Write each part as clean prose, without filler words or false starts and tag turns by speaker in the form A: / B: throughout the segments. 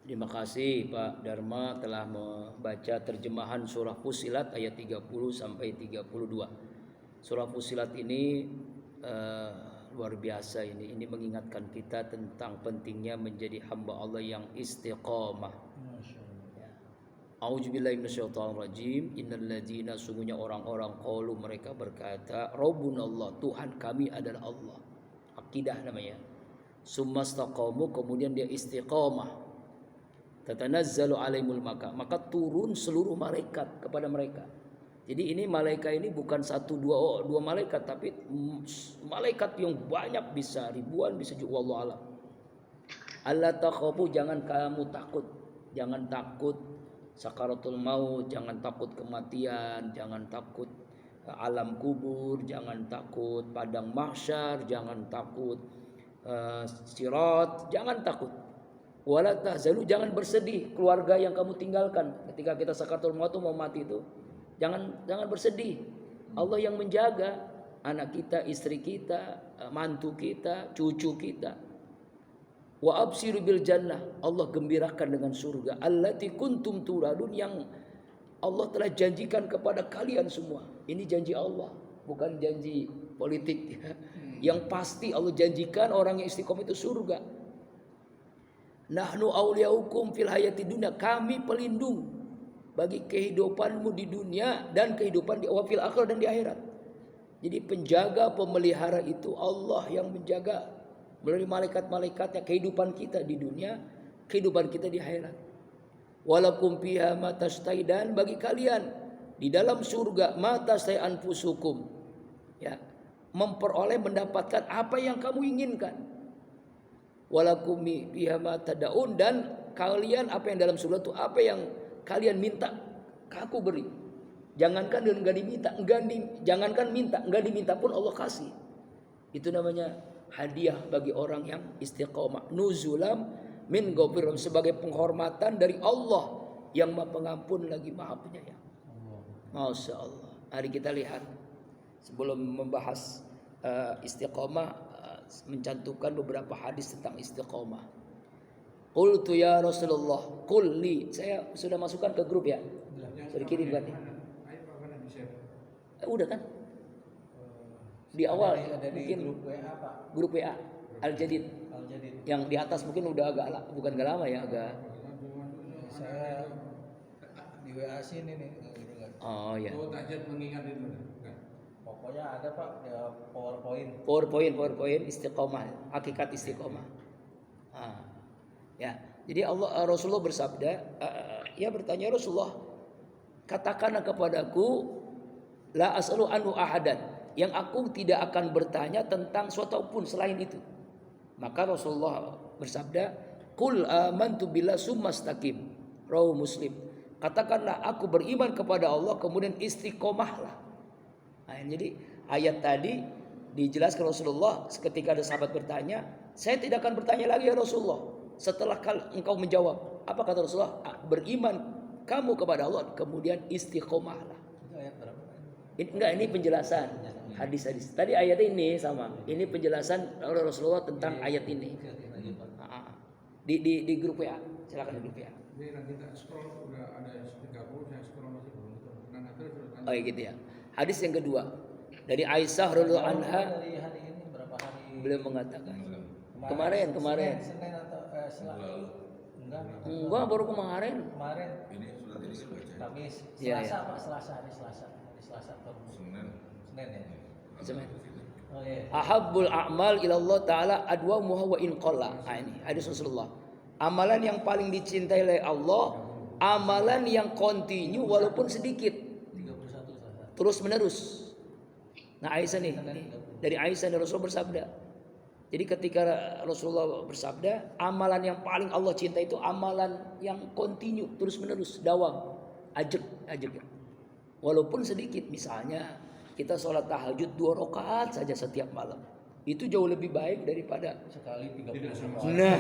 A: Terima kasih Pak Dharma telah membaca terjemahan surah Fussilat ayat 30 sampai 32. Surah Fussilat ini luar biasa ini. Ini mengingatkan kita tentang pentingnya menjadi hamba Allah yang istiqamah. A'udzubillahi minasyaitonirrajim. Innal ladzina sungguhnya orang-orang qalu mereka berkata, Rabbunallah, Tuhan kami adalah Allah. Akidah namanya. Summastaqamu, kemudian dia istiqamah. Tatanazzalu alaihimul maka turun seluruh malaikat kepada mereka. Jadi ini malaikat ini bukan satu dua malaikat, tapi malaikat yang banyak, bisa ribuan, bisa juga wallahu alam. Allah takhafu, jangan kamu takut, jangan takut sakaratul maut, jangan takut kematian, jangan takut alam kubur, jangan takut padang mahsyar, jangan takut sirat, jangan takut. Wala tahzanu, jangan bersedih keluarga yang kamu tinggalkan ketika kita sakaratul maut mau mati itu. Jangan bersedih. Allah yang menjaga anak kita, istri kita, mantu kita, cucu kita. Wa absiru bil jannah, Allah gembirakan dengan surga. Allati kuntum turadun, yang Allah telah janjikan kepada kalian semua. Ini janji Allah, bukan janji politik. Yang pasti Allah janjikan orang yang istiqomah itu surga. Nahnu awliyaukum fil hayati dunya, kami pelindung bagi kehidupanmu di dunia dan kehidupan di fil akhirah dan di akhirat. Jadi penjaga, pemelihara itu Allah yang menjaga melalui malaikat-malaikatnya kehidupan kita di dunia, kehidupan kita di akhirat. Walakum fiha ma tastai, dan bagi kalian di dalam surga ma tastai anfusukum, ya, memperoleh, mendapatkan apa yang kamu inginkan. Walakum fiha ma tadaun, dan kalian apa yang dalam surga itu apa yang kalian minta aku beri. Jangankan enggak diminta, jangankan minta, enggak diminta pun Allah kasih. Itu namanya hadiah bagi orang yang istiqomah. Nuzulam min ghafirim, sebagai penghormatan dari Allah yang Maha Pengampun lagi Maha Penyayang. Masya Allah. Mari kita lihat sebelum membahas istiqomah, mencantumkan beberapa hadis tentang istiqomah. Qultu ya Rasulullah, qul li, saya sudah masukkan ke grup ya. Sudah kirim kan? Udah kan? Di awal
B: ada di
A: mungkin
B: grup WA Pak.
A: Grup WA Al-Jadid. Yang di atas mungkin udah bukan agak lama ya, agak.
B: Saya di WA sini nih.
A: Oh ya.
C: Oh, tajat mengingat itu.
B: Pokoknya ada Pak, ya,
A: PowerPoint istiqomah, hakikat istiqomah. Ya, jadi Rasulullah bersabda, ya bertanya Rasulullah, katakanlah kepadaku, la as'alu anhu ahadan, yang aku tidak akan bertanya tentang suatu pun selain itu. Maka Rasulullah bersabda, qul amantu billahi tsumastaqim, rawahu Muslim. Katakanlah aku beriman kepada Allah, kemudian istiqomahlah. Nah, jadi ayat tadi dijelaskan Rasulullah ketika ada sahabat bertanya, saya tidak akan bertanya lagi ya Rasulullah setelah engkau menjawab. Apa kata Rasulullah? Beriman kamu kepada Allah, kemudian istiqomahlah. Ini penjelasan hadis-hadis. Tadi ayat ini sama. Ini penjelasan oleh Rasulullah tentang ayat ini. Di grup WA. Silakan di grup WA.
C: Ini nanti kita scroll, udah ada 30, saya scroll masih belum.
A: Oh ya gitu ya. Hadis yang kedua dari Aisyah radhiyallahu anha,
B: dari hari ini berapa hari?
A: beliau mengatakan kemarin.
B: Senin atau
A: Enggak, baru kemarin.
C: Ini sudah tadi dibaca.
B: Kamis,
A: Ya,
B: Selasa
A: ya.
B: Pak, hari Selasa atau
C: Senin.
B: Senin ya.
A: Senin.
B: Oh iya.
A: Ahabbul a'mal ila Allah taala adwamuha wa in qalla. Ini hadis Rasulullah. Amalan yang paling dicintai oleh Allah, amalan yang kontinu walaupun sedikit,
B: 31
A: terus menerus. Nah Aisyah nih, dari Aisyah dan Rasul bersabda. Jadi ketika Rasulullah bersabda, amalan yang paling Allah cinta itu amalan yang kontinu, terus menerus, dawam, ajak ya. Walaupun sedikit, misalnya kita sholat tahajud 2 rakaat saja setiap malam, itu jauh lebih baik daripada
B: sekali 30.
C: Tidak sama
A: nah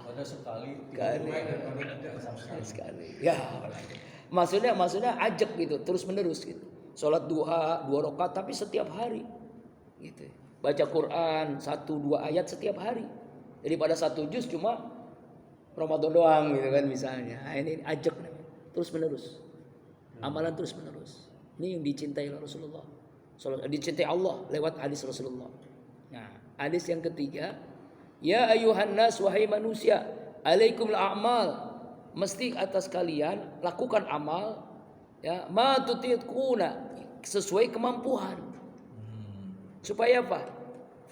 B: Daripada sekali
A: sekali. Ya, maksudnya ajak gitu, terus menerus gitu. Sholat duha 2 rakaat tapi setiap hari gitu. Baca Quran 1-2 ayat setiap hari. Daripada 1 juz cuma Ramadan doang gitu kan misalnya. Nah, ini ajak terus menerus. Amalan terus menerus. Ini yang dicintai oleh Rasulullah. Dicintai Allah lewat hadis Rasulullah. Nah, hadis yang ketiga, ya ayuhan nas wahai manusia, alaikumul a'mal. Mesti atas kalian lakukan amal ya ma tutiquna sesuai kemampuan. Supaya apa?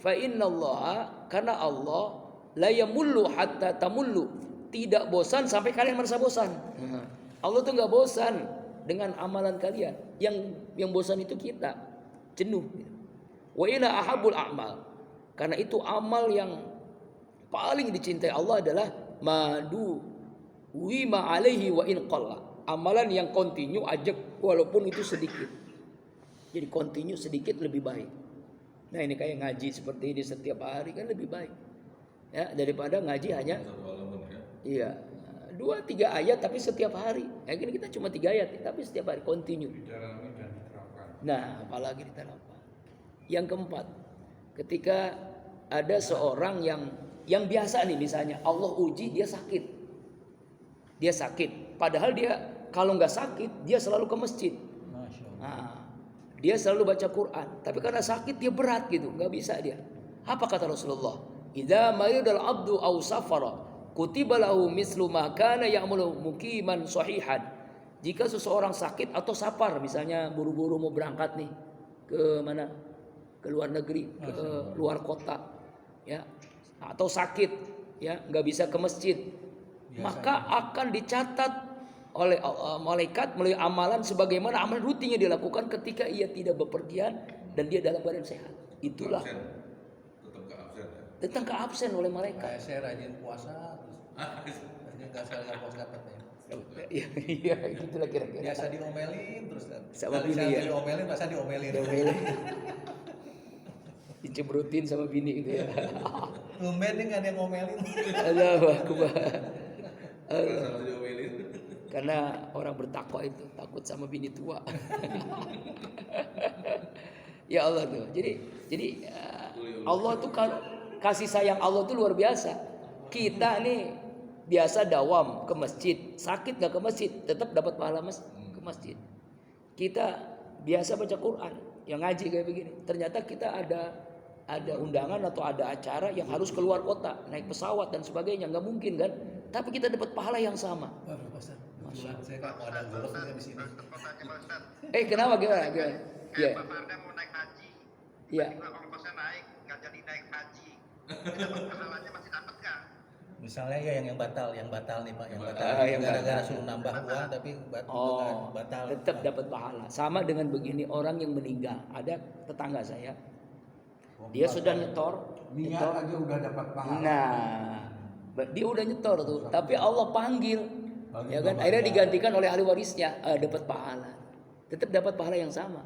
A: Fa innallaha karena Allah la yamullu hatta tamullu. Tidak bosan sampai kalian merasa bosan. Allah tuh nggak bosan dengan amalan kalian. Yang bosan itu kita, jenuh. Wa ila ahabul a'mal. Karena itu amal yang paling dicintai Allah adalah madu wima alaihi wa in qalla. Amalan yang kontinu ajak walaupun itu sedikit. Jadi kontinu sedikit lebih baik. Nah ini kayak ngaji seperti ini setiap hari kan lebih baik. Ya daripada ngaji hanya iya 2-3 ayat tapi setiap hari. Ya gini kita cuma 3 ayat tapi setiap hari kontinu.
C: Didalami dan diterapkan.
A: Nah, apalagi diterapkan. Yang keempat, ketika ada seorang yang biasa nih misalnya Allah uji dia sakit. Dia sakit, padahal dia kalau nggak sakit dia selalu ke masjid.
B: Masya Allah.
A: Nah, dia selalu baca Quran, tapi karena sakit dia berat gitu, nggak bisa dia. Apa kata Rasulullah? Idza maridal abdu aw safara kutiba lahu mislu ma kana ya'malu muqiman sahihan. Jika seseorang sakit atau safar, misalnya buru-buru mau berangkat nih ke mana? Ke luar negeri, ke luar kota, ya, atau sakit, ya, nggak bisa ke masjid, maka akan dicatat oleh malaikat melalui amalan sebagaimana amalan rutinnya dilakukan ketika ia tidak bepergian dan dia dalam badan sehat. Itulah tetap ke absen oleh malaikat.
B: Kayak saya rajin puasa terus rajin nggak salah puasa katanya.
A: Iya, itulah kira-kira.
B: Biasa diomelin terus kan.
A: Sama
B: Kali
A: bini
B: saya
A: ya.
B: diomelin masa diomelin.
A: Dicemberutin sama bini gitu ya.
B: Tumben nih nggak ada yang ngomelin.
A: Allahu Akbar. Karena orang bertakwa itu takut sama bini tua. Ya Allah tuh. Jadi Allah tuh kasih sayang Allah tuh luar biasa. Kita nih biasa dawam ke masjid, sakit nggak ke masjid, tetap dapat pahala ke masjid. Kita biasa baca Quran, yang ngaji kayak begini. Ternyata kita ada undangan atau ada acara yang harus keluar kota, naik pesawat dan sebagainya, nggak mungkin kan? Tapi kita dapat pahala yang sama.
B: Waduh, Ustaz. Kebetulan saya kan mau ada golf di sini.
A: Kenapa gimana? Iya.
D: Pak Farda mau naik haji.
A: Iya.
D: Tiba ongkosnya naik, nggak jadi naik haji. Dapat pahalanya masih dapat nggak?
B: Misalnya ya yang batal nih Pak, yang batal.
A: yang
B: Gara-gara
A: batal.
B: suruh nambah uang tapi batal.
A: Tetap dapat pahala. Sama dengan begini orang yang meninggal. Ada tetangga saya, dia sudah nyetor.
C: Niat aja udah dapat pahala.
A: Nah, dia udah nyetor tuh, tapi Allah panggil, ya kan? Akhirnya digantikan oleh ahli warisnya, dapat pahala. Tetap dapat pahala yang sama.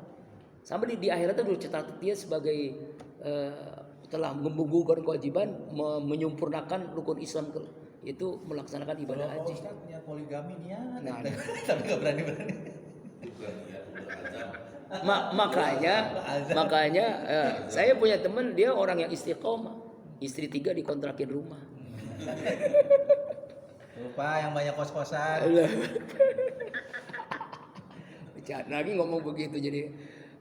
A: Sampai di akhirat itu dulu catat dia sebagai telah menggugurkan kewajiban menyempurnakan rukun Islam itu melaksanakan ibadah
B: Kalau
A: haji.
B: Ustaz punya poligami niat,
A: Nah,
B: tapi nggak berani.
A: Makanya saya punya teman dia orang yang istiqomah, istri 3 dikontrakin rumah.
B: Lupa yang banyak kos-kosan.
A: Lagi ngomong begitu jadi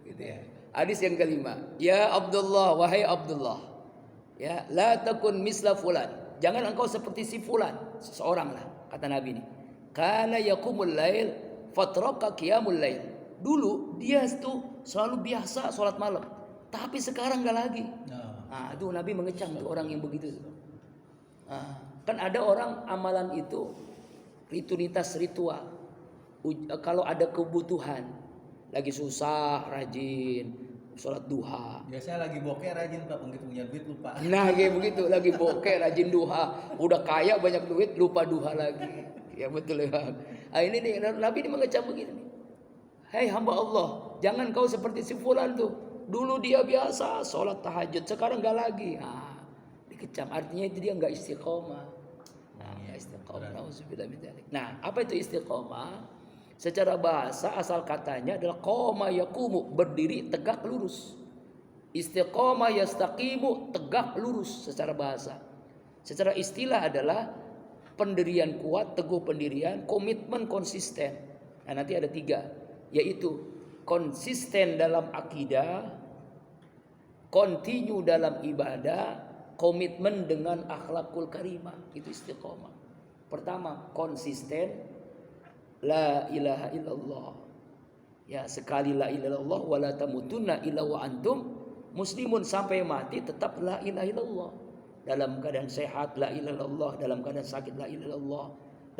A: gitu ya. Hadis yang kelima, ya Abdullah, wahai Abdullah, ya la takun misla fulan. Jangan engkau seperti si fulan, seseorang lah kata Nabi ini. Kana yaqumul lail fatraka qiyamul lail. Dulu dia itu selalu biasa sholat malam, tapi sekarang enggak lagi. Nah, itu Nabi mengecam tuh orang yang begitu. Kan ada orang amalan itu rutinitas ritual. Kalau ada kebutuhan, lagi susah rajin sholat duha.
B: Biasanya lagi bokeh rajin Pak, begitu punya duit lupa.
A: Nah kayak begitu, lagi bokeh rajin duha, udah kaya banyak duit lupa duha lagi. Ya betul ya. Ini nih Nabi ini mengecam begini. Hai hamba Allah, jangan kau seperti si fulan tuh. Dulu dia biasa sholat tahajud, sekarang enggak lagi. Dikecam, artinya itu dia enggak istiqomah. Nah, apa itu istiqomah? Secara bahasa asal katanya adalah qoma yaqumu, berdiri tegak lurus. Istiqomah yastaqimu, tegak lurus secara bahasa. Secara istilah adalah pendirian kuat, teguh pendirian, komitmen konsisten. Nah, nanti ada 3, yaitu konsisten dalam akidah, continue dalam ibadah, komitmen dengan akhlakul karimah. Itu istiqomah. Pertama, konsisten la ilaha illallah. Ya, sekali la ilaha illallah wala tamutunna illa wa antum muslimun, sampai mati tetap la ilaha illallah. Dalam keadaan sehat la ilaha illallah, dalam keadaan sakit la ilaha illallah,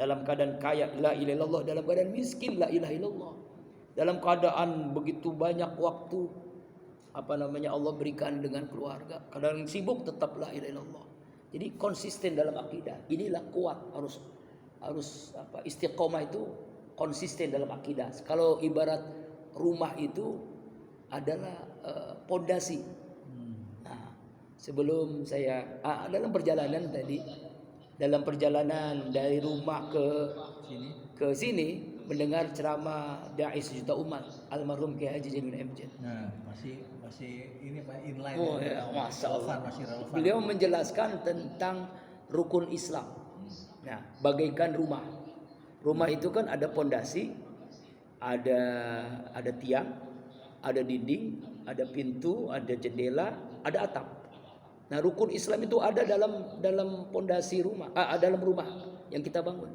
A: dalam keadaan kaya la ilaha illallah, dalam keadaan miskin la ilaha illallah. Dalam keadaan begitu banyak waktu Allah berikan dengan keluarga, kadang sibuk tetap la ilaha illallah. Jadi konsisten dalam akidah. Inilah kuat, harus istiqomah itu konsisten dalam akidah. Kalau ibarat rumah itu adalah pondasi. Nah, sebelum saya dalam perjalanan dari rumah ke sini mendengar ceramah dai sejuta umat almarhum Kiai Haji Jainuddin MJ.
B: Nah, masih ini Pak inline.
A: Oh ya, Masya Allah.
B: Masih relevan.
A: Beliau menjelaskan tentang rukun Islam. Nah, bagaikan rumah. Rumah itu kan ada pondasi, ada tiang, ada dinding, ada pintu, ada jendela, ada atap. Nah, rukun Islam itu ada dalam pondasi rumah, dalam rumah yang kita bangun.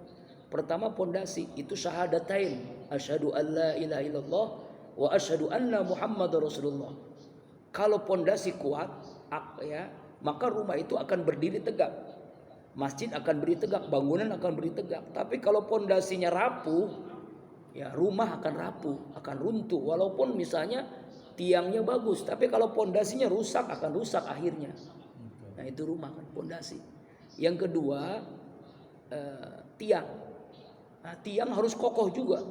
A: Pertama pondasi itu syahadatain, asyhadu alla ilaha illallah wa asyhadu anna Muhammadar Rasulullah. Kalau pondasi kuat, maka rumah itu akan berdiri tegak. Masjid akan berdiri tegak, bangunan akan berdiri tegak. Tapi kalau pondasinya rapuh, ya rumah akan rapuh, akan runtuh. Walaupun misalnya tiangnya bagus, tapi kalau pondasinya rusak akan rusak akhirnya. Nah, itu rumah kan pondasi. Yang kedua, tiang. Nah, tiang harus kokoh juga.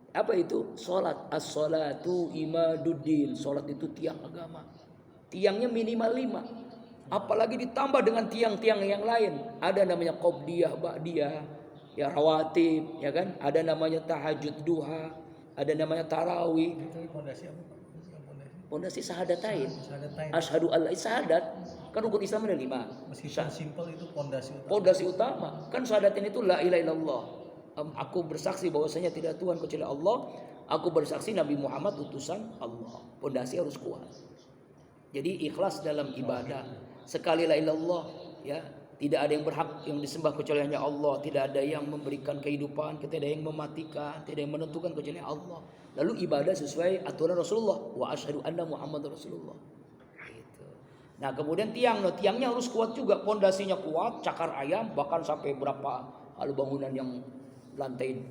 A: Apa itu? Salat. As-salatu imaduddin. Salat itu tiang agama. Tiangnya minimal 5. Apalagi ditambah dengan tiang-tiang yang lain. Ada namanya qobliyah, ba'diyah, ya rawatib, ya kan? Ada namanya tahajud duha, ada namanya tarawih.
B: Itu pondasi apa Pak?
A: Pondasi syahadatain.
B: Syahadatain.
A: Asyhadu alla syahadat. Kan rukun Islam ada 5.
B: Meskipun simpel itu pondasi utama.
A: Pondasi utama. Kan syahadatain itu la ilaha illallah. Aku bersaksi bahwasanya tidak Tuhan kecuali Allah. Aku bersaksi Nabi Muhammad utusan Allah. Pondasi harus kuat. Jadi ikhlas dalam ibadah. Sekali la ilallah, ya, tidak ada yang berhak yang disembah kecuali hanya Allah. Tidak ada yang memberikan kehidupan, tidak ada yang mematikan, tidak ada yang menentukan kecuali Allah. Lalu ibadah sesuai aturan Rasulullah. Wa asyhadu anna Muhammad Rasulullah. Gitu. Nah, kemudian tiangnya harus kuat juga. Pondasinya kuat, cakar ayam, bahkan sampai berapa kalau bangunan yang lantai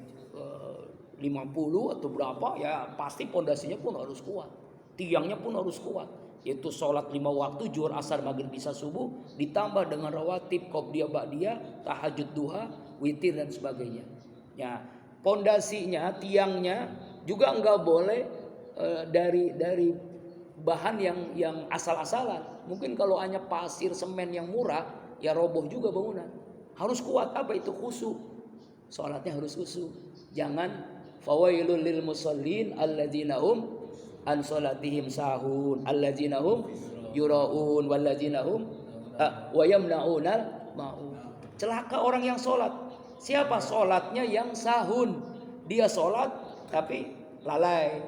A: 50 atau berapa, ya pasti pondasinya pun harus kuat. Tiangnya pun harus kuat. Yaitu sholat 5 waktu, zuhur, asar, maghrib, isya, subuh, ditambah dengan rawatib, qobliyah, ba'diyah, tahajud duha, witir dan sebagainya. Ya, pondasinya, tiangnya juga enggak boleh dari bahan yang asal-asalan. Mungkin kalau hanya pasir, semen yang murah, ya roboh juga bangunan. Harus kuat. Apa itu? Khusyuk. Salatnya harus khusyuk. Jangan fawailul lil musallin alladzina hum an salatihim sahun alladzina hum yuraun walladzina hum wa yamnaunal maun. Celaka orang yang salat. Siapa? Salatnya yang sahun. Dia salat tapi lalai,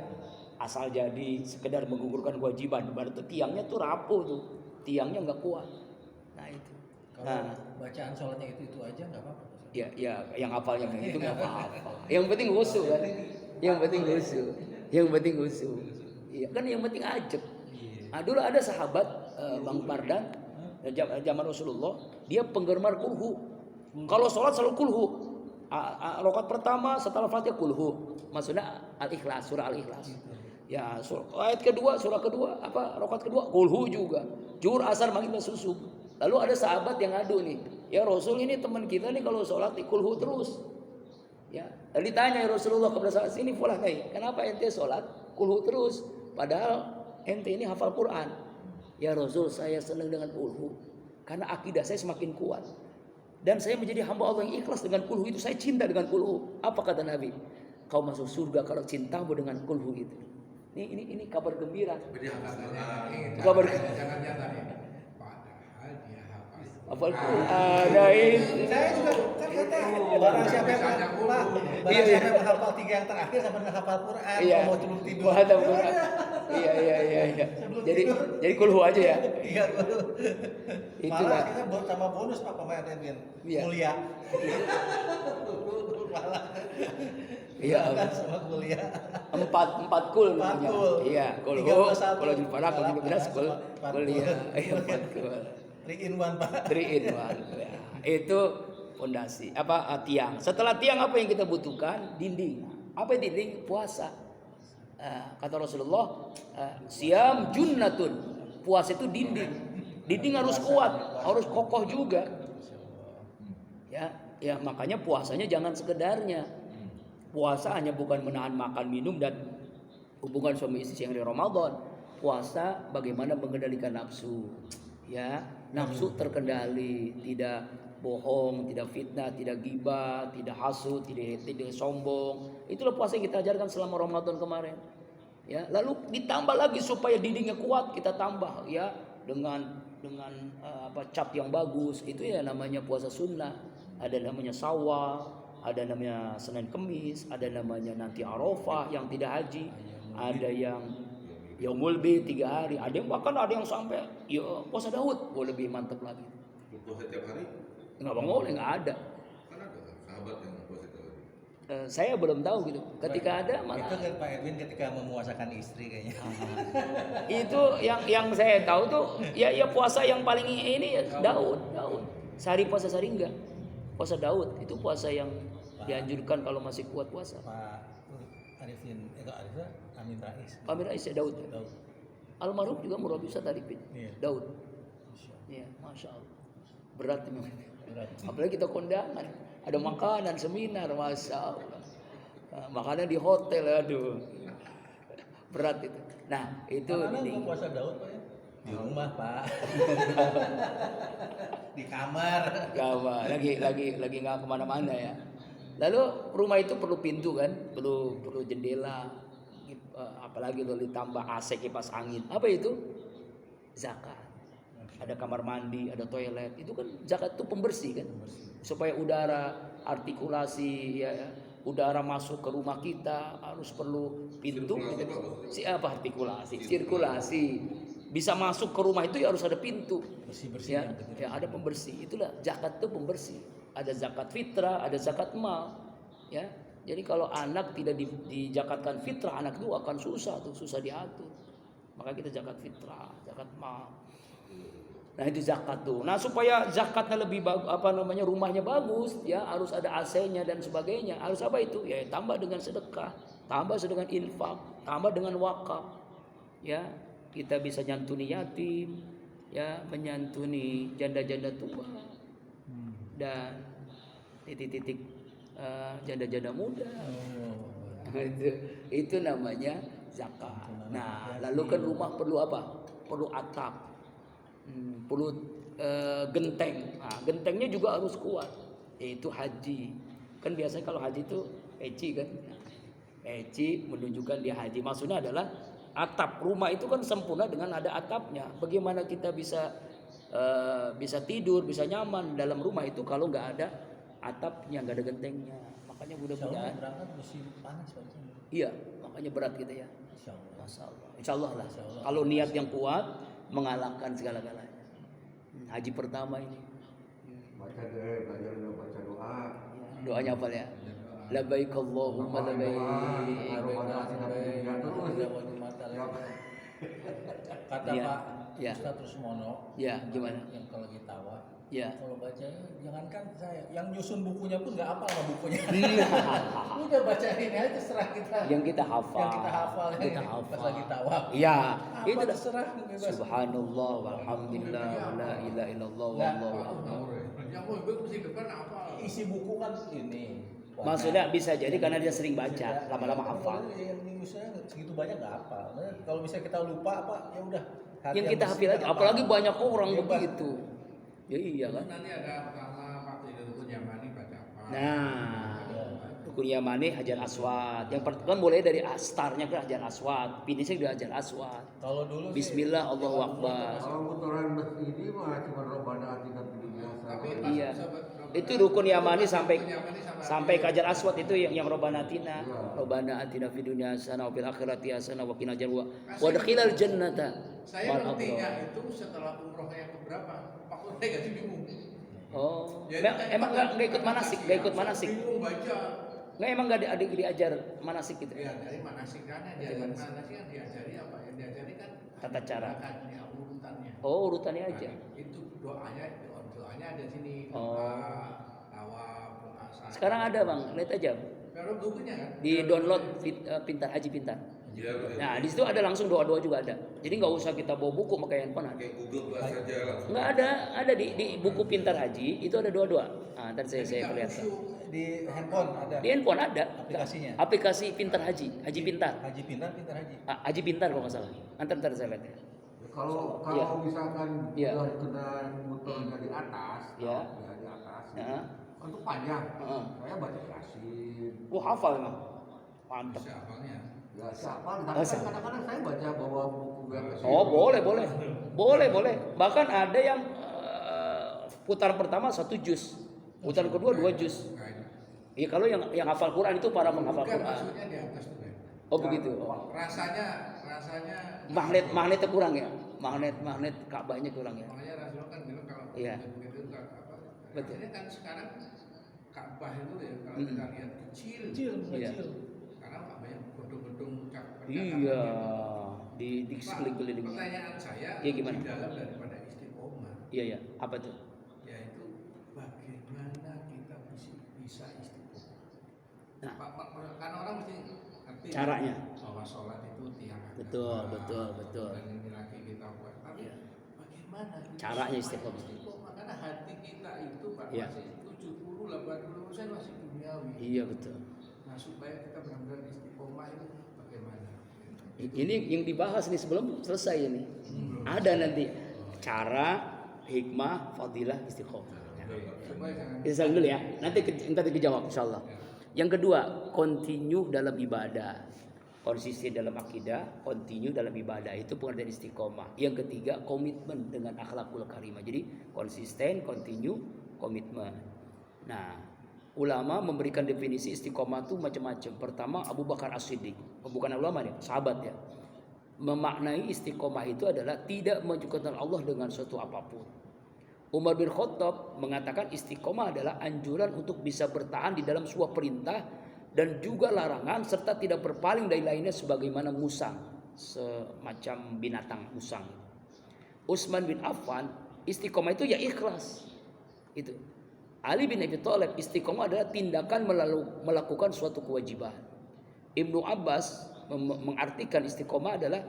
A: asal jadi sekedar menggugurkan kewajiban. Berarti tiangnya tuh rapuh tuh. Tiangnya enggak kuat. Nah, itu.
B: Kalau bacaan sholatnya itu aja nggak apa-apa.
A: Ya, yang hafalnya kayak gitu nggak apa-apa. Yang penting khusyuk kan. Yang penting khusyuk. Iya kan, yang penting ajak. Nah, dulu ada sahabat Bang Pardan zaman Rasulullah, dia penggemar kulhu. Kalau sholat selalu kulhu. Rakaat pertama setelah Fatihah kulhu. Maksudnya Al-Ikhlas, surah Al-Ikhlas. Ya, rakaat kedua rakaat kedua kulhu juga. Zuhur, asar, maghrib, subuh. Lalu ada sahabat yang adu nih, ya Rasul, ini teman kita nih kalau sholat kulhu terus. Ya, lalu ditanya ya Rasulullah kepada sahabat sini, fulah nih, kenapa ente sholat kulhu terus? Padahal ente ini hafal Quran. Ya Rasul, saya senang dengan kulhu karena akidah saya semakin kuat. Dan saya menjadi hamba Allah yang ikhlas dengan kulhu itu. Saya cinta dengan kulhu. Apa kata Nabi? Kau masuk surga kalau cintamu dengan kulhu itu. Ini kabar gembira.
C: Jangan
A: Kabar
C: nyata nih. Padahal dia hafal
A: Hafal Quran. Nah itu.
B: Saya juga kan kata barang siapa yang Pak, barang
A: Iya,
B: siapa
A: iya.
B: yang menghafal 3 yang terakhir sampai menghafal Quran,
A: Iya.
B: kalau mau sebelum tidur.
A: Hafal
B: Ya
A: Quran.
B: udah.
A: Iya.
B: Sebelum
A: Jadi
B: tidur.
A: kulhu aja ya.
B: Iya, betul.
A: Itulah.
B: Malah kita tambah bonus Pak pemain Edwin.
A: Iya.
B: Mulia. Malah.
A: Iya.
B: Kan sama kuliah.
A: Empat kul
B: Empat
A: namanya.
B: kul.
A: Iya,
B: Tiga
A: kulhu,
B: plus satu.
A: kulhu jumparah, kulhu jumparah, kul,
B: Empat
A: kuliah.
B: kul.
A: Iya, 4 kul.
B: 3 in 1 Pak.
A: 3 in 1. Ya, itu fondasi tiang. Setelah tiang apa yang kita butuhkan? Dinding. Apa dinding? Puasa. Kata Rasulullah, siam junnatun. Puasa itu dinding. Dinding harus kuat, harus kokoh juga. Ya makanya puasanya jangan sekedarnya. Puasa hanya bukan menahan makan minum dan hubungan suami istri yang di Ramadan. Puasa bagaimana mengendalikan nafsu. Ya, nafsu terkendali, tidak bohong, tidak fitnah, tidak ghibah, tidak hasud, tidak sombong. Itulah puasa yang kita ajarkan selama Ramadan kemarin. Ya, lalu ditambah lagi supaya dindingnya kuat, kita tambah ya dengan cap yang bagus. Itu ya namanya puasa sunnah. Ada namanya Syawal, ada namanya Senin Kemis, ada namanya nanti Arafah yang tidak haji, ada yang Yaumul Bid 3 hari, ada yang bahkan ada yang sampai ya puasa Daud, lebih mantap lagi.
E: Puasa tiap hari?
A: Nggak boleh, nggak ada.
E: Kan ada sahabat yang puasa tiap hari.
A: Saya belum tahu gitu. Ketika ada
B: Itu
A: malah
B: kan Pak Edwin ketika memuasakan istri kayaknya.
A: itu yang saya tahu tuh ya puasa yang paling ini ya Daud. Sehari puasa sehari enggak. Puasa Daud itu puasa yang dianjurkan kalau masih kuat puasa.
B: Pak Arifin, Amin Rais.
A: Amin Rais ya Daud.
B: Daud.
A: Almarhum juga murabbi Ustaz Arifin.
B: Iya.
A: Daud. Iya, Masya Allah. Berat memang.
B: Berat.
A: Apalagi kita kondangan. Ada makanan, seminar, Masya Allah. Makanan di hotel, aduh. Berat itu. Nah, itu
B: Karena
A: ini.
B: puasa Daud Pak ya? Di rumah Pak. Di kamar.
A: Lagi nggak kemana-mana ya. Lalu rumah itu perlu pintu kan, perlu jendela, apalagi kalau ditambah AC kipas angin. Apa itu? Zakat. Ada kamar mandi, ada toilet. Itu kan zakat itu pembersih kan, supaya udara, artikulasi ya, udara masuk ke rumah kita harus perlu pintu. Artikulasi, sirkulasi. Bisa masuk ke rumah itu ya harus ada pintu.
B: Bersih-bersih
A: Ya, ada pembersih. Itulah zakat itu pembersih. Ada zakat fitrah, ada zakat mal. Ya. Jadi kalau anak tidak dijakatkan fitrah, anak itu akan susah diatur. Maka kita zakat fitrah, zakat mal. Nah, itu zakat tuh. Nah, supaya zakatnya lebih rumahnya bagus, ya harus ada AC-nya dan sebagainya. Harus apa itu? Ya tambah dengan sedekah, tambah dengan infak, tambah dengan wakaf. Ya, kita bisa nyantuni yatim, ya menyantuni janda-janda tua dan titik-titik janda-janda muda. Itu namanya zakat. Nah, lalu kan rumah perlu apa? Perlu atap, perlu genteng. Nah, gentengnya juga harus kuat. Yaitu haji. Kan biasanya kalau haji itu peci kan. Peci menunjukkan dia haji. Maksudnya adalah atap rumah itu kan sempurna dengan ada atapnya. Bagaimana kita bisa tidur, bisa nyaman dalam rumah itu kalau nggak ada atapnya, nggak ada gentengnya. Makanya mudah-mudahan
B: berangkat musim panas Pak.
A: iya, makanya berat gitu ya.
B: Insyaallah.
A: Insyaallah lah. Kalau niat yang kuat mengalahkan segala-galanya. Haji pertama ini.
E: Baca doa.
A: Doanya apa ya? Labbaik Allahumma labbaik.
B: Kata
A: Iya.
B: Pak
A: Iya.
B: Ustaz Rusmono.
A: Ya, gimana?
B: Yang kalau kita
A: Ya.
B: kalau bacanya jangankan saya, yang nyusun bukunya pun nggak hafal sama bukunya.
A: Iya.
B: Udah bacain aja terserah kita.
A: Yang kita hafal.
B: Yang kita hafal.
A: Kita
B: Yang
A: hafal.
B: pas lagi tawaf.
A: Iya.
B: Apa
A: Itu dah.
B: terserah bebas.
A: Subhanallah walhamdulillah wala ilaha illallah wallahu akbar.
C: Yang mau ibu mesti depan apa?
B: Isi buku kan ini.
A: Maksudnya bisa jadi karena dia sering baca, lama-lama hafal.
B: Yang misalnya segitu banyak nggak hafal. Kalau misalnya kita lupa apa, ya udah.
A: Yang kita hafal aja, apalagi banyak orang
B: Bebas.
A: begitu. Ya iya kan?
C: Nanti ada pertama Pak Rukun Yamani baca apa?
A: Nah, Rukun Yamani Hajar Aswad. Yang pertama kan mulai dari startnya ke Hajar Aswad, finishnya di Hajar Aswad.
B: Kalau dulu
A: Bismillah Allahu Akbar.
E: Kalau putaran ini mah cuma Rabbana atina fid dunya
C: Tapi
A: Iya.
C: sahabat-
A: Itu rukun Yamani sampai
C: Rukun Yamani
A: sampai Hajar Aswad itu yang Robbana atina.
E: Iya.
A: Robbana atina fid dunya hasanah wa fil akhirati hasanah wa qina adzaban wa adkhilal jannata
C: Saya
A: ma'al
C: ngertinya
A: abrar.
C: itu setelah umroh yang keberapa. Pak Umroh jadi bingung.
A: Oh,
C: Jadi
A: emang nggak ikut manasik, nggak ikut manasik.
C: Bingung baca.
A: Nggak emang nggak diajar manasik gitu.
C: Ya dari manasik kan
A: Dari
C: diajari
A: manasik.
C: manasik kan diajari apa? Yang diajari kan
A: Tata cara.
C: gerakannya, urutannya.
A: Oh, urutannya aja.
C: Itu doanya ada sini.
A: Oh.
C: Tawaf, doa sa'i.
A: Sekarang ada bang, lihat aja
C: Kalau bukunya kan
A: di download Pintar Haji Pintar.
E: Iya,
A: Nah di situ ada langsung doa-doa juga ada. Jadi nggak usah kita bawa buku pakai handphone.
E: pakai Google bahas aja langsung.
A: Nggak ada di buku Pintar Haji itu ada doa-doa. Nah, ntar saya perlihatkan.
B: Di handphone ada.
A: Di handphone ada.
B: Aplikasinya?
A: Aplikasi Pintar Haji, Haji Pintar.
B: Haji Pintar, Pintar Haji.
A: Haji Pintar kalau nggak salah. Ntar saya lihat ya.
E: Kalau
A: Iya.
E: misalkan
A: Iya.
E: udah kendaraan motornya di atas,
A: Iya.
E: ya di atas,
A: Ya.
E: untuk panjang,
A: Heeh.
E: saya baca Yasin.
A: Wah hafal emang. Mantap.
C: bisa apalnya.
E: Ya siapa?
A: Oh,
E: Tapi
A: siapa?
E: kadang-kadang saya baca bawa buku Yasin.
A: Oh boleh. Bahkan ada yang putaran pertama 1 juz, putaran kedua 2 juz. Iya kalau yang hafal Quran itu para penghafal
C: Bukan
A: Quran.
C: maksudnya di atas tuh kan.
A: Oh begitu. Oh.
C: Rasanya
A: Magnetnya kurang ya. Magnet Ka'bahnya kurang ya.
C: makanya Rasulullah kan bilang kalau
A: Iya.
C: begitu enggak apa.
A: Betul.
C: Artinya kan sekarang Ka'bah itu ya kalau
A: Mm-mm.
C: kita lihat kecil.
A: Iya.
C: Sekarang Ka'bahnya gedung-gedung
A: Iya. Di sekeliling.
C: Pertanyaan saya
A: Iya, gimana?
C: di dalam daripada istiqomah
A: Iya. Apa tuh?
C: yaitu bagaimana kita bisa istiqomah.
A: Nah.
C: Karena orang mesti ngerti
A: Caranya.
C: bahwa sholat itu tiang agama.
A: Betul.
C: Dan ini lagi kita buat. Tapi
A: Iya.
C: bagaimana kita
A: Caranya
C: supaya
A: istiqomah.
C: Karena hati kita itu Pak
A: Iya.
C: masih 70-80% masih duniawi.
A: Iya betul.
C: Nah supaya kita benar-benar istiqomah itu bagaimana?
A: Ini yang dibahas nih sebelum selesai ini. Ada nanti cara, hikmah, fadilah, istiqomah.
C: Supaya jangan
A: Kita saling dulu ya. Nanti dijawab insyaallah. Yang kedua, continue dalam ibadah. Konsisten dalam akidah, continue dalam ibadah. Itu pengertian istiqomah. Yang ketiga, komitmen dengan akhlakul karimah. Jadi konsisten, continue, komitmen. Nah, ulama memberikan definisi istiqomah itu macam-macam. Pertama, Abu Bakar As-Siddiq. Bukan ulama nih, sahabat ya. Memaknai istiqomah itu adalah tidak menunjukkan Allah dengan suatu apapun. Umar bin Khattab mengatakan istiqomah adalah anjuran untuk bisa bertahan di dalam sebuah perintah dan juga larangan serta tidak berpaling dari lainnya sebagaimana musang, semacam binatang musang. Utsman bin Affan istiqomah itu ya ikhlas. Itu. Ali bin Abi Thalib istiqomah adalah tindakan melakukan suatu kewajiban. Ibnu Abbas mengartikan istiqomah adalah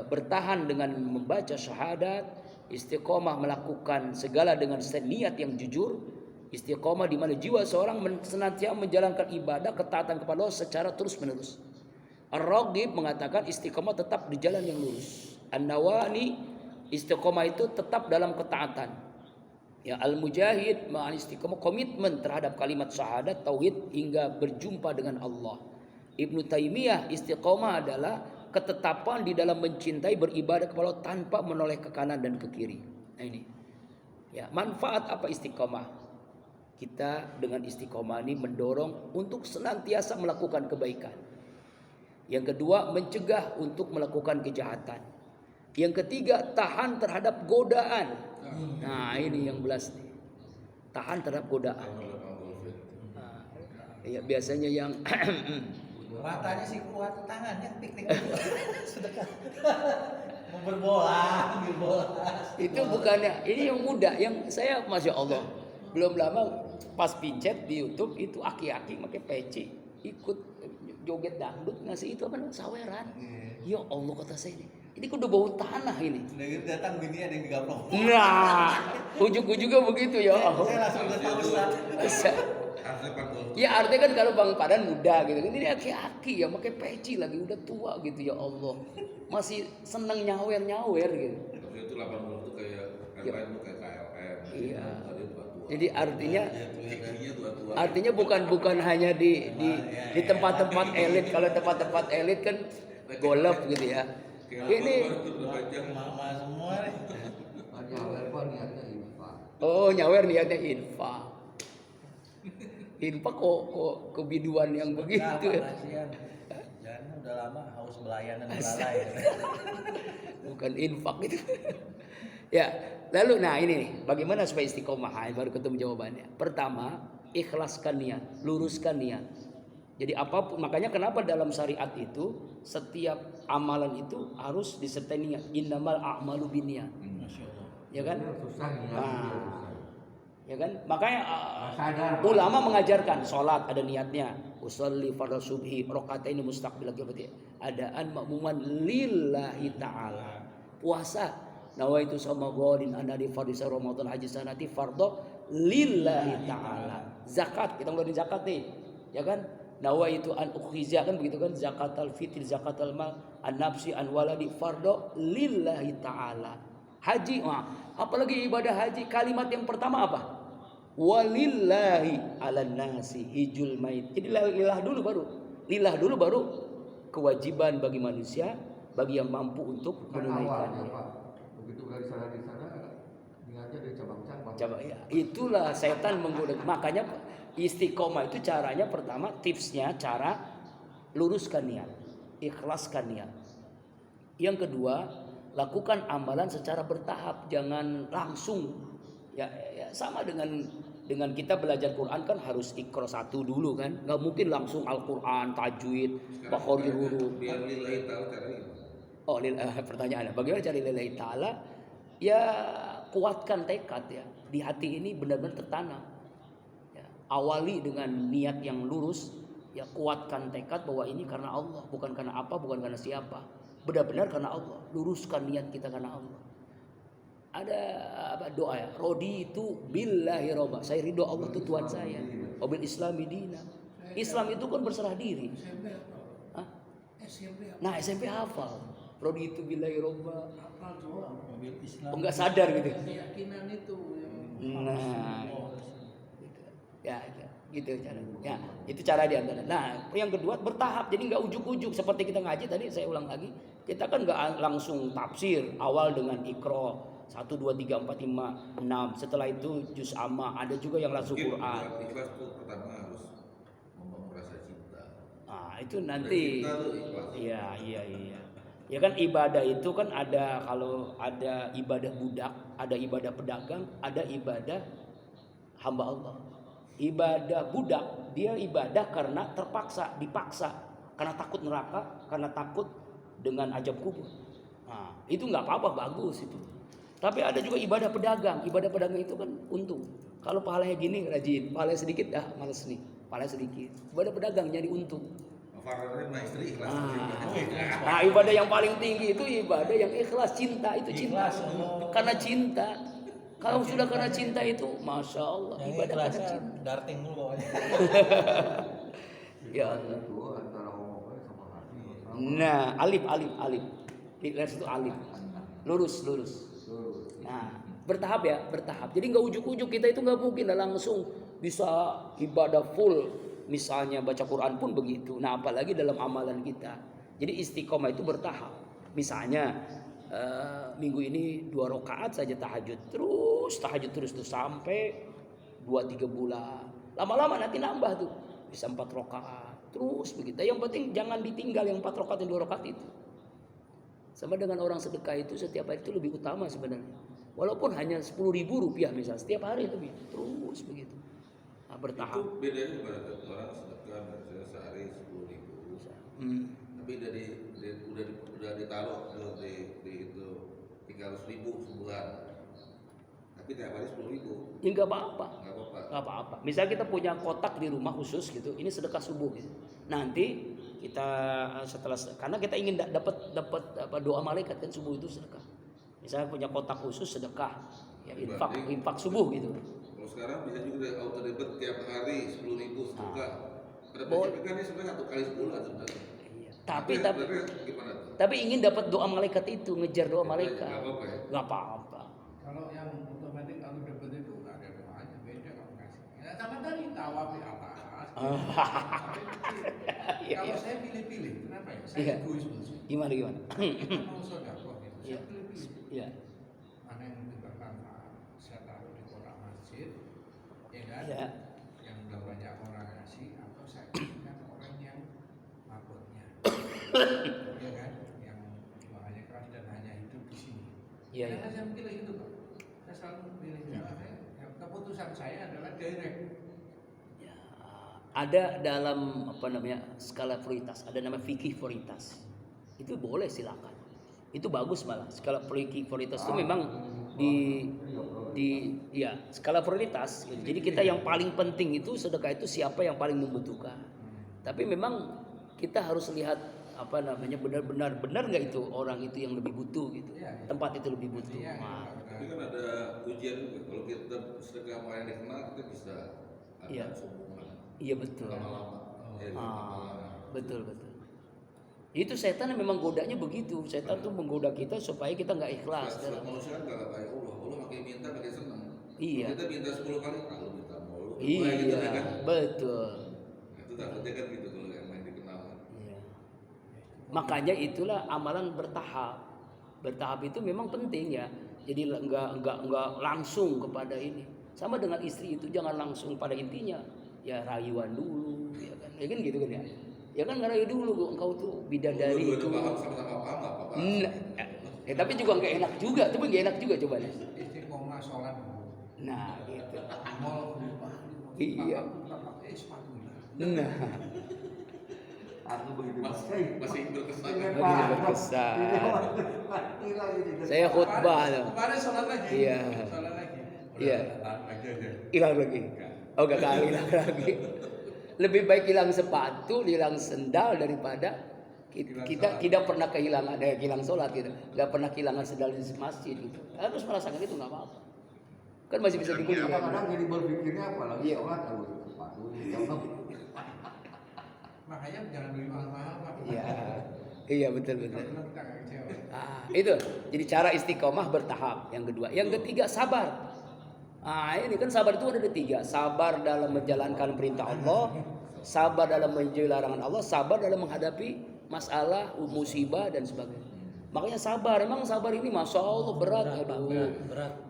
A: bertahan dengan membaca syahadat. Istiqomah melakukan segala dengan niat yang jujur. Istiqomah di mana jiwa seorang senantiasa menjalankan ibadah ketaatan kepada Allah secara terus menerus. Ar-Raghib mengatakan istiqomah tetap di jalan yang lurus. An-Nawani istiqomah itu tetap dalam ketaatan. Ya, Al-Mujahid ma'al istiqomah komitmen terhadap kalimat syahadat tauhid hingga berjumpa dengan Allah. Ibnu Taimiyah istiqomah adalah ketetapan di dalam mencintai beribadah kepada Allah tanpa menoleh ke kanan dan ke kiri. Nah ini. Ya, manfaat apa istiqomah? Kita dengan istiqomah ini mendorong untuk senantiasa melakukan kebaikan. Yang kedua, mencegah untuk melakukan kejahatan. Yang ketiga, tahan terhadap godaan. Nah, ini yang belas nih. Tahan terhadap godaan. Nah, ya, biasanya yang
B: Matanya sih kuat, tangannya piknik sedekah. Mau berbola, ambil bola.
A: itu bukannya, ini yang muda, yang saya masya Allah belum lama pas pincet di YouTube itu aki-aki pakai peci ikut joget dangdut ngasih itu apa namanya saweran. Ya Allah kata saya ini udah bau tanah ini.
B: Udah gitu datang bini ada yang digaplok.
A: Nah, ujuk-ujuknya begitu ya Allah.
B: Saya langsung ke Pak Ustaz.
A: Ya artinya kan kalau Bang Padan muda gitu kan, ini aki-aki ya pakai peci lagi udah tua gitu ya Allah. Masih seneng nyawer gitu.
E: Tapi itu 80 itu kayak
A: Ya.
E: lain itu kayak KLM.
A: Iya.
E: Tadi tua-tua.
A: Jadi
E: Giginya tua-tua.
A: artinya bukan hanya di tempat-tempat elit. Kalau tempat-tempat elit kan golf gitu ya. Ini
B: Mama semua nih.
E: Hanya apa niatnya ini Pak?
A: Oh, nyawer niatnya infak. Infak kok kebiduan yang begitu.
B: Nah, kasihan. Jangan udah lama haus belayan dan belalai.
A: Bukan infak itu. Ya, lalu nah ini nih, bagaimana supaya istiqomah? Baru ketemu jawabannya. Pertama, ikhlaskan niat, luruskan niat. Jadi apapun, makanya kenapa dalam syariat itu setiap amalan itu harus disertai niat. Innamal a'malu binniyat.
B: Masya Allah.
A: Ya kan?
C: Susah ya.
A: Nah, ya kan? Makanya
C: Sadar.
A: ulama mengajarkan sholat ada niatnya. Usolli fardhu subhi rakaataini mustaqbil qiblat. Adaan makmuman lillahi ta'ala. Puasa nawaitu sama godin anadi fardhu ramadan haji sanati fardhu lillahi ta'ala. Zakat kita ngeluarin zakat nih. Ya kan? Nawaitu an ukhiza kan begitu kan, zakatul fitr, zakatul mal, an-nafsi, an waladi fardhu lillahi ta'ala. Haji, apalagi ibadah haji, kalimat yang pertama apa? Walillahi 'alan nasi hijjul mait. Jadi lillah dulu baru kewajiban bagi manusia, bagi yang mampu untuk
C: Kan awalnya
A: menunaikannya.
C: Pak, begitu dari sana niatnya dari cabang-cabang.
A: Coba ya, itulah setan menggoda. Makanya istiqomah itu caranya pertama, tipsnya cara luruskan niat, ikhlaskan niat. Yang kedua, lakukan amalan secara bertahap, jangan langsung. Ya sama dengan kita belajar Quran kan harus Iqra 1 dulu kan, nggak mungkin langsung Al-Quran, tajwid, Baqarah huruf.
E: Biar lillahi ta'ala caranya.
A: Oh, pertanyaannya, bagaimana cari lillahi ta'ala? Ya kuatkan tekad ya, di hati ini benar-benar tertanam. Ya, awali dengan niat yang lurus, ya kuatkan tekad bahwa ini karena Allah, bukan karena apa, bukan karena siapa. Benar-benar karena Allah, luruskan niat kita karena Allah. Ada apa doa ya? Rodi itu billahi robba. Saya ridho Allah itu Tuhan saya. Wabil Islami dina. Islam itu kan berserah diri.
C: SMP apa?
A: Hah?
C: SMP apa?
A: Nah SMP hafal. Rodi itu billahi robba.
C: Hafal doang.
B: Mobil Islam.
A: Oh, nggak sadar gitu.
C: Keyakinan itu yang
A: Nah, gitu. Ya, gitu cara. Ya, itu cara diantara. Nah, yang kedua bertahap. Jadi nggak ujuk-ujuk seperti kita ngaji tadi. Saya ulang lagi. Kita kan nggak langsung tafsir awal dengan Iqra 1, 2, 3, 4, 5, 6. Setelah itu juz amma. Ada juga yang langsung
E: Mungkin
A: Quran.
E: ikhlas tuh pertama harus membangun rasa cinta.
A: Nah, itu nanti.
E: Cinta tuh ikhlas.
A: Iya. Ya kan ibadah itu kan ada, kalau ada ibadah budak, ada ibadah pedagang, ada ibadah hamba Allah. Ibadah budak dia ibadah karena terpaksa, dipaksa, karena takut neraka, karena takut dengan azab kubur. Nah, itu nggak apa-apa, bagus itu. Tapi ada juga ibadah pedagang. Ibadah pedagang itu kan untung. Kalau pahalanya gini rajin, pahalanya sedikit males nih, pahalanya sedikit. Ibadah pedagang nyari untung.
E: Farhan sama istri ikhlas.
A: Nah, ibadah yang paling tinggi itu ibadah yang ikhlas, cinta itu cinta.
B: Ikhlas, Allah.
A: Karena cinta. Kalau sudah karena cinta itu, masya Allah,
B: Yang
A: ibadah karena
B: ikhlasnya
A: cinta.
B: darting dulu bawahnya.
A: Ya Allah.
C: itu antara ngomongnya sama hati.
A: Nah, alif. Ikhlas itu alif. Lurus. Nah, bertahap ya, bertahap. Jadi nggak ujuk-ujuk, kita itu nggak mungkin langsung bisa ibadah full. Misalnya baca Quran pun begitu. Nah, apalagi dalam amalan kita. Jadi istiqomah itu bertahap. Misalnya minggu ini 2 rakaat saja tahajud terus tuh sampai 2-3 bulan. Lama-lama nanti nambah tuh, bisa 4 rakaat terus begitu. Yang penting jangan ditinggal yang 4 rakaat dan 2 rakaat itu. Sama dengan orang sedekah itu setiap hari itu lebih utama sebenarnya. Walaupun hanya 10.000 rupiah misalnya setiap hari itu terus begitu. Nah, bertahap.
E: Itu bedanya gimana tuh? Orang sedekah misalnya sehari 10.000. Tapi udah ditaruh di itu 300.000 sebulan. Tapi tiap hari 10.000.
A: Ya nggak apa-apa.
E: Nggak apa-apa.
A: Misalnya kita punya kotak di rumah khusus gitu. Ini sedekah subuh gitu. Nanti kita setelah, karena kita ingin dapat doa malaikat kan, subuh itu sedekah. Misalnya punya kotak khusus sedekah, ya infak subuh gitu.
E: Kalau sekarang bisa juga auto debit tiap hari 10.000 sedekah. Pada
A: Boleh.
E: prinsipnya kan ini sebenarnya 1 kali sebulan sebenarnya.
A: Iya. Tapi
E: Gimana tuh?
A: tapi ingin dapat doa malaikat itu, ngejar doa malaikat.
E: Nggak apa-apa ya?
A: Nggak apa-apa.
C: Kalau yang otomatis kalau dapat itu nggak ada doanya, beda kalau kasih. Ya sama tadi tawaf di atas.
A: Iya,
C: Kalau
A: iya.
C: saya pilih-pilih, kenapa ya?
A: Iya.
C: Saya egois maksudnya.
A: Gimana?
C: Mau sedekah gitu.
A: Iya.
C: Saya pilih-pilih.
A: Iya.
C: Mana yang lebih bermanfaat? Saya taruh di kotak kan?
A: Ya.
C: Yang udah banyak orang ngasih atau saya kan orang yang mabuknya, ya kan? Yang makanya keras dan hanya hidup di sini.
A: Iya,
C: Karena
A: iya.
C: saya pilih itu Pak. Saya selalu pilih jalannya. Keputusan saya adalah direct.
A: Ya, ada dalam apa namanya skala prioritas, ada nama fikih prioritas. Itu boleh silakan. Itu bagus malah. Skala fikih prioritas itu memang di ya skala prioritas. Jadi kita yang paling penting itu sedekah itu siapa yang paling membutuhkan. Tapi memang kita harus lihat apa namanya benar-benar benar nggak itu orang itu yang lebih butuh gitu. Tempat itu lebih butuh. Nah,
E: Tapi kan ada ujian juga. Kalau kita sedekah sama yang dikenal, kita bisa ada
A: Iya.
E: sombongan
A: iya betul.
E: lama-lama. Ya, lama-lama.
A: Betul betul. Itu setan memang godanya begitu. Setan tuh menggoda kita supaya kita nggak ikhlas.
E: Setiap manusia kan gak kayak Allah makin minta makin senang.
A: Iya.
E: Kita minta 10 kali, lu minta mulu. Wah,
A: Iya,
E: gitu kan.
A: betul.
E: Itu takutnya kan gitu kalau yang main dikenal.
A: Iya. Makanya itulah amalan bertahap. Bertahap itu memang penting ya. Jadi enggak langsung kepada ini. Sama dengan istri itu jangan langsung pada intinya. Ya rayuan dulu, ya kan? Ya kan gitu kan ya. Ya kan ngerayu dulu engkau tuh bidadari
E: Dua-dua
A: itu.
E: paham sama-sama paham nggak apa-apa.
A: Tapi juga nggak enak juga, tapi nggak enak juga coba deh.
C: Istiqomah sholat dulu.
A: Nah, gitu.
C: Mall dulu Pak.
A: Iya.
C: Pakai sepatu.
A: Nah,
F: Aku begitu
E: Masih berkesan.
A: begitu berkesan. Saya khutbah loh.
C: Kemarin sholat lagi.
A: Iya.
C: Sholat lagi.
A: Iya.
C: Lagi aja.
A: Hilang lagi. Oh, gak kali hilang lagi. Lebih baik hilang sepatu, hilang sendal daripada kita tidak pernah kehilangan hilang sholat gitu. Nggak pernah kehilangan sendal di masjid gitu. Harus merasakan itu nggak apa-apa. Kan masih bisa dibeli.
F: Kadang-kadang jadi berpikirnya apalagi
A: Iya.
F: sholat harus sepatu.
C: Makanya jangan beli mahal-mahal Pak.
A: Iya. Iya betul betul.
C: Kalau kita nggak kecewa.
A: Itu. Jadi cara istiqomah bertahap. Yang kedua, yang ketiga sabar. Ini kan sabar itu ada tiga. Sabar dalam menjalankan perintah Allah, sabar dalam menjauhi larangan Allah, sabar dalam menghadapi masalah, musibah dan sebagainya. Makanya sabar, emang sabar ini masya Allah berat, aduh.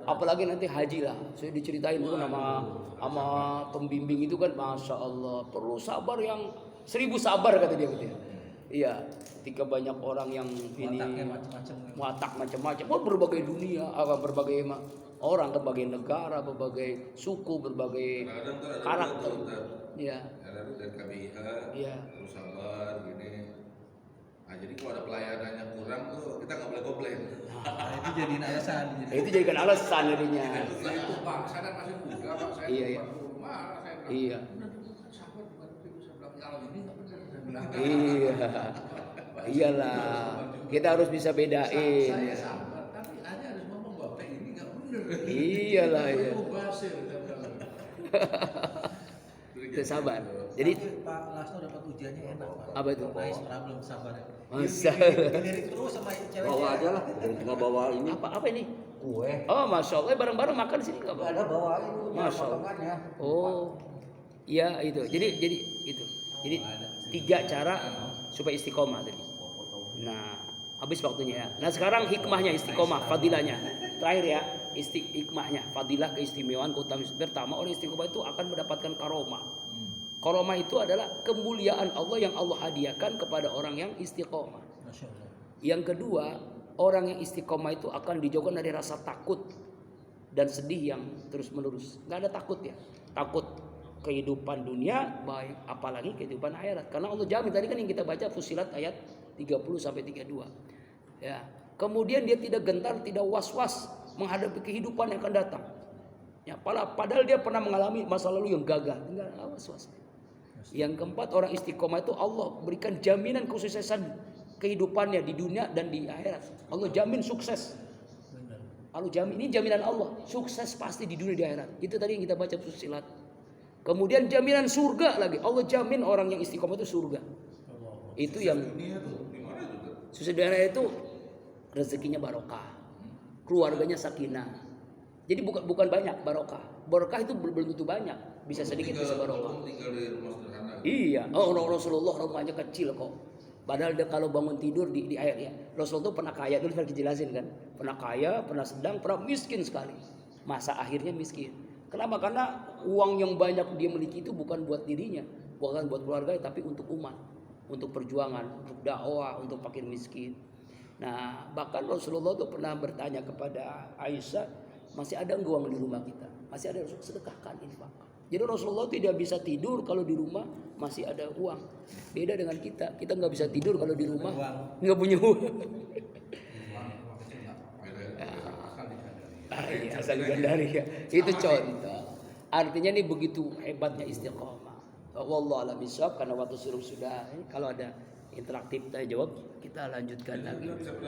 A: Apalagi nanti haji lah. Saya diceritain dulu sama pembimbing itu kan, masya Allah perlu sabar yang 1000 sabar kata dia gitu ya. Iya, ketika banyak orang yang ini watak macam-macam, berbagai dunia, berbagai orang, berbagai negara, berbagai suku, berbagai
E: Kadang-kadang
A: karakter. Iya.
E: Ada dari KBIH,
A: Iya.
E: terus sabar gini. Nah, jadi kalau ada pelayanannya kurang tuh kita nggak boleh komplain.
B: Nah, itu jadiin alasan.
A: Itu jadikan alasan jadinya.
C: Itu Pak, saya kan masih muda Pak, saya
A: Iya, iya.
C: baru marah, saya bilang,
A: Iya.
C: "Udah, sabar, bukan begitu." Saya bilang, kalau ini nggak benar, saya bilang.
A: Iya. Iyalah. Kita harus bisa bedain.
C: Saya
A: Ya.
C: sabar, tapi hanya harus ngomong Bapak ini nggak benar.
A: Iyalah ya.
C: Mubazir, saya bilang.
A: Itu sabar. Jadi
B: Tapi Pak Lasno dapat ujiannya enak Pak.
A: Apa itu?
B: Nice problem sabarnya.
A: Masa.
B: Dilirik terus sama ceweknya.
F: Bawa aja lah, tinggal bawa ini
A: apa ini?
F: kue.
A: Oh, masya Allah, bareng-bareng makan sini nggak
F: Gak
A: apa?
F: ada bawain itu
A: Masya Allah.
F: potongannya.
A: Oh, iya itu. Jadi itu. Jadi 3 cara supaya istiqomah tadi. Nah, habis waktunya ya. Nah sekarang hikmahnya istiqomah, fadilahnya. Terakhir ya, hikmahnya, fadilah keistimewaan, keutamaan. Pertama, orang istiqomah itu akan mendapatkan karomah. Karomah itu adalah kemuliaan Allah yang Allah hadiahkan kepada orang yang istiqomah.
B: Masya Allah.
A: Yang kedua, orang yang istiqomah itu akan dijauhkan dari rasa takut dan sedih yang terus menerus. Nggak ada takut ya. Takut kehidupan dunia baik, apalagi kehidupan akhirat. Karena Allah jamin, tadi kan yang kita baca Fussilat ayat 30 sampai 32. Ya. Kemudian dia tidak gentar, tidak was-was menghadapi kehidupan yang akan datang. Ya, padahal dia pernah mengalami masa lalu yang gagal, enggak was-was. Yang keempat, orang istiqomah itu Allah berikan jaminan kesuksesan kehidupannya di dunia dan di akhirat. Allah jamin sukses. Allah jamin, ini jaminan Allah, sukses pasti di dunia di akhirat. Itu tadi yang kita baca Fussilat. Kemudian jaminan surga lagi. Allah jamin orang yang istiqomah itu surga. Itu yang
E: Dunia tuh gimana tuh?
A: sukses di akhirat itu rezekinya barokah. Keluarganya sakinah. Jadi bukan banyak barokah. Barokah itu belum tentu banyak. Bisa sedikit, bisa barokah.
E: Tinggal di rumah sederhana.
A: Iya, Rasulullah rumahnya kecil kok. Padahal dia kalau bangun tidur di air ya. Rasulullah tuh pernah kaya, dulu saya dijelasin kan. Pernah kaya, pernah sedang, pernah miskin sekali. Masa akhirnya miskin. Kenapa? Karena uang yang banyak dia miliki itu bukan buat dirinya, bukan buat keluarga, tapi untuk umat, untuk perjuangan, untuk dakwah, untuk fakir miskin. Nah, bahkan Rasulullah tuh pernah bertanya kepada Aisyah, masih ada nggak uang di rumah kita? Masih ada, sedekahkan, infak. Jadi Rasulullah tidak bisa tidur kalau di rumah masih ada uang. Beda dengan kita nggak bisa tidur kalau di rumah nggak punya uang.
C: Uang kecil nggak apa-apa. Asal digandari.
A: Iya, asal digandari ya. Itu contoh. Artinya ini begitu hebatnya istiqomah. Wallahu a'lam bishawab, karena waktu sudah. Kalau ada interaktif tanya jawab, kita lanjutkan lagi.